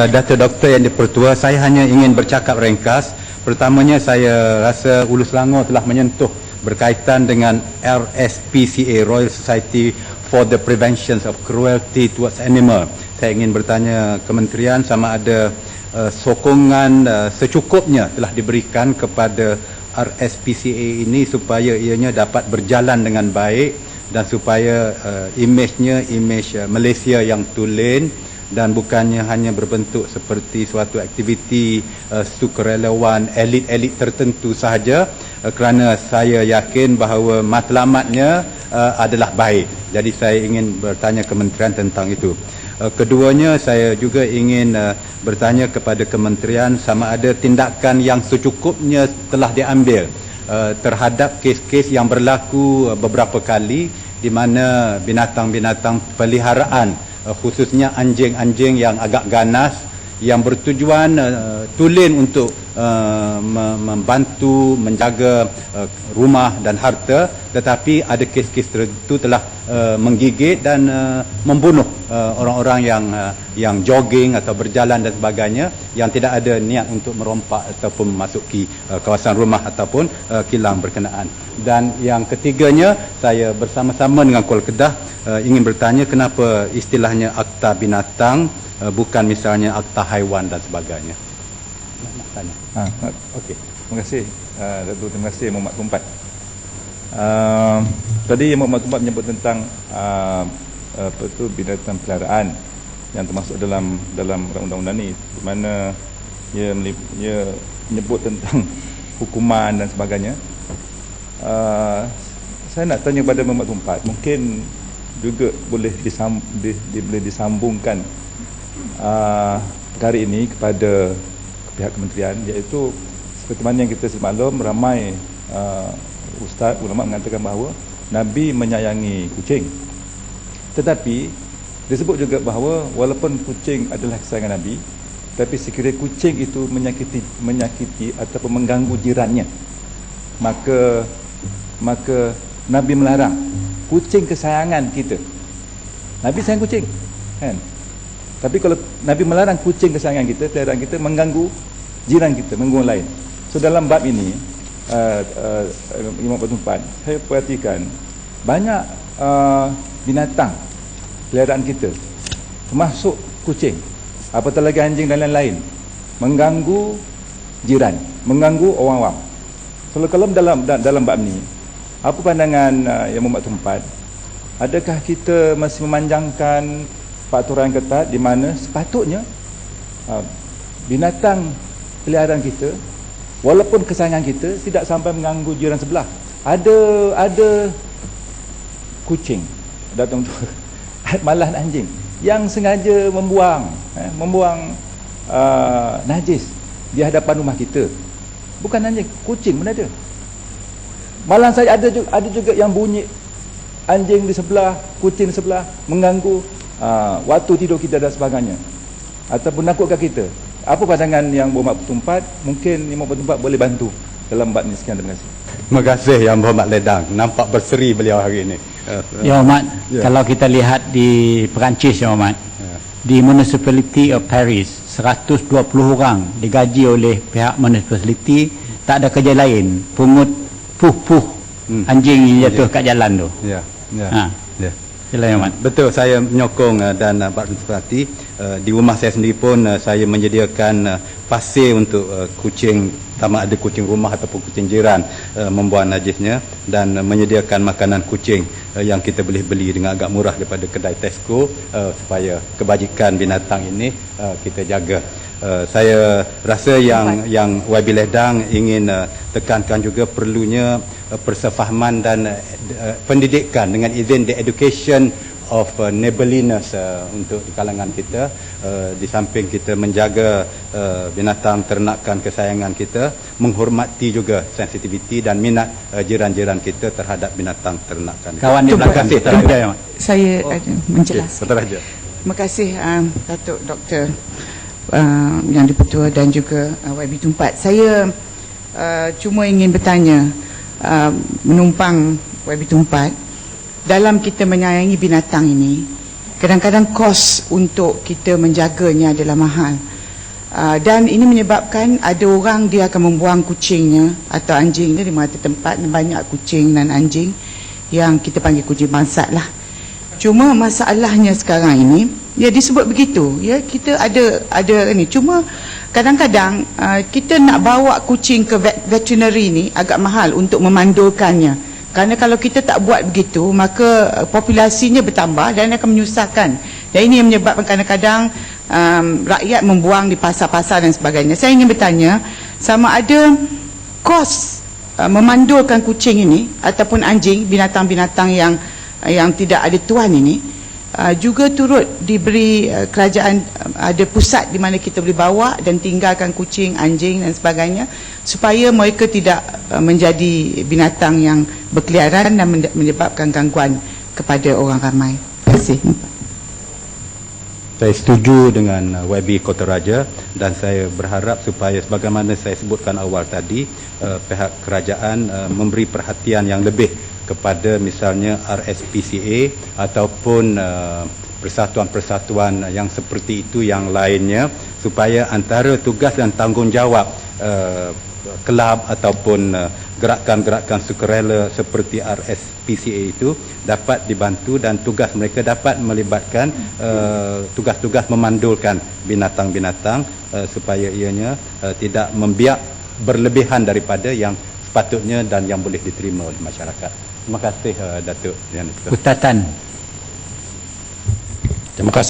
Dato' Doktor Yang Dipertua, saya hanya ingin bercakap ringkas. Pertamanya saya rasa Hulu Selangor telah menyentuh berkaitan dengan RSPCA, Royal Society for the Prevention of Cruelty Towards Animal. Saya ingin bertanya kementerian sama ada sokongan secukupnya telah diberikan kepada RSPCA ini supaya ianya dapat berjalan dengan baik dan supaya image Malaysia yang tulen dan bukannya hanya berbentuk seperti suatu aktiviti sukarelawan elit-elit tertentu sahaja, kerana saya yakin bahawa matlamatnya adalah baik. Jadi saya ingin bertanya kementerian tentang itu. Keduanya, saya juga ingin bertanya kepada kementerian sama ada tindakan yang secukupnya telah diambil terhadap kes-kes yang berlaku beberapa kali di mana binatang-binatang peliharaan, khususnya anjing-anjing yang agak ganas, yang bertujuan tulen untuk membantu menjaga rumah dan harta, tetapi ada kes-kes tertentu telah menggigit dan membunuh orang-orang yang jogging atau berjalan dan sebagainya, yang tidak ada niat untuk merompak ataupun memasuki kawasan rumah ataupun kilang berkenaan. Dan yang ketiganya, saya bersama-sama dengan Kuala Kedah ingin bertanya kenapa istilahnya akta binatang, bukan misalnya akta haiwan dan sebagainya. Nak tanya. Okey. Terima kasih. Datuk, terima kasih Muhammad Tumpat. Tadi Muhammad Tumpat menyebut tentang binatang peliharaan yang termasuk dalam undang-undang ni, di mana ia menyebut tentang hukuman dan sebagainya. Saya nak tanya kepada Muhammad Tumpat, mungkin juga boleh disambungkan perkara ini kepada pihak kementerian, iaitu seperti mana yang kita semaklum, ramai ustaz, ulama mengatakan bahawa Nabi menyayangi kucing, tetapi disebut juga bahawa walaupun kucing adalah kesayangan Nabi, tapi sekiranya kucing itu menyakiti ataupun mengganggu jirannya, maka Nabi melarang. Kucing kesayangan kita, Nabi sayang kucing, kan? Tapi kalau Nabi melarang kucing kesayangan kita, peliharaan kita, mengganggu jiran kita, mengganggu orang lain. So dalam bab ini, Imam Tumpat, saya perhatikan banyak binatang peliharaan kita, termasuk kucing, apatah lagi anjing dan lain-lain, mengganggu jiran, mengganggu orang awam. So kalau dalam bab ni, apa pandangan yang Muhammad Tumpat? Adakah kita masih memanjangkan peraturan ketat di mana sepatutnya binatang peliharaan kita, walaupun kesayangan kita, tidak sampai mengganggu jiran sebelah? Ada kucing datang malah anjing yang sengaja membuang najis di hadapan rumah kita. Bukan anjing, kucing pun ada. Malah saya ada juga yang bunyi anjing di sebelah, kucing di sebelah, mengganggu waktu tidur kita dan sebagainya, ataupun nakutkan kita. Apa pandangan yang Muhammad Tumpat? Mungkin Muhammad Tumpat boleh bantu dalam bab ni. Sekian, terima kasih. Terima kasih Yang Berhormat Ledang. Nampak berseri beliau hari ini. Ya Muhammad, kalau kita lihat di Perancis, Ya Muhammad, di Municipality of Paris, 120 orang digaji oleh pihak municipality, tak ada kerja lain, pungut puh anjing yang jatuh kat jalan tu. Ya. Sila, Ya Muhammad. Betul, saya menyokong dan berarti di rumah saya sendiri pun saya menyediakan pasir untuk kucing, sama ada kucing rumah ataupun kucing jiran membuang najisnya, dan menyediakan makanan kucing yang kita boleh beli dengan agak murah daripada kedai Tesco, supaya kebajikan binatang ini kita jaga. Saya rasa yang YB Ledang ingin tekankan juga perlunya persefahaman dan pendidikan, dengan izin the education of neighborliness untuk di kalangan kita, di samping kita menjaga binatang ternakan kesayangan kita, menghormati juga sensitiviti dan minat jiran-jiran kita terhadap binatang ternakan. Kawan di belakang kita, saya menjelaskan. Terima kasih Datuk Doktor Yang Dipertua dan juga YB Tumpat. Saya cuma ingin bertanya, menumpang YB Tumpat, dalam kita menyayangi binatang ini, kadang-kadang kos untuk kita menjaganya adalah mahal. Dan ini menyebabkan ada orang dia akan membuang kucingnya atau anjingnya di mana tempat banyak kucing dan anjing yang kita panggil kucing bangsat lah. Cuma masalahnya sekarang ini, ya disebut begitu, ya kita ada ini. Cuma kadang-kadang kita nak bawa kucing ke veterinary ni agak mahal untuk memandulkannya. Kerana kalau kita tak buat begitu, maka populasinya bertambah dan akan menyusahkan. Dan ini yang menyebabkan kadang-kadang rakyat membuang di pasar-pasar dan sebagainya. Saya ingin bertanya, sama ada kos memandulkan kucing ini ataupun anjing, binatang-binatang yang tidak ada tuan ini, juga turut diberi kerajaan ada pusat di mana kita boleh bawa dan tinggalkan kucing, anjing dan sebagainya, supaya mereka tidak menjadi binatang yang berkeliaran dan menyebabkan gangguan kepada orang ramai. Terima kasih. Saya setuju dengan YB Kota Raja dan saya berharap supaya sebagaimana saya sebutkan awal tadi, pihak kerajaan memberi perhatian yang lebih kepada misalnya RSPCA ataupun persatuan-persatuan yang seperti itu yang lainnya, supaya antara tugas dan tanggungjawab kelab ataupun gerakan-gerakan sukarela seperti RSPCA itu dapat dibantu dan tugas mereka dapat melibatkan tugas-tugas memandulkan binatang-binatang supaya ianya tidak membiak berlebihan daripada yang sepatutnya dan yang boleh diterima oleh masyarakat. Terima kasih Datuk. Ustaz Tan. Terima kasih.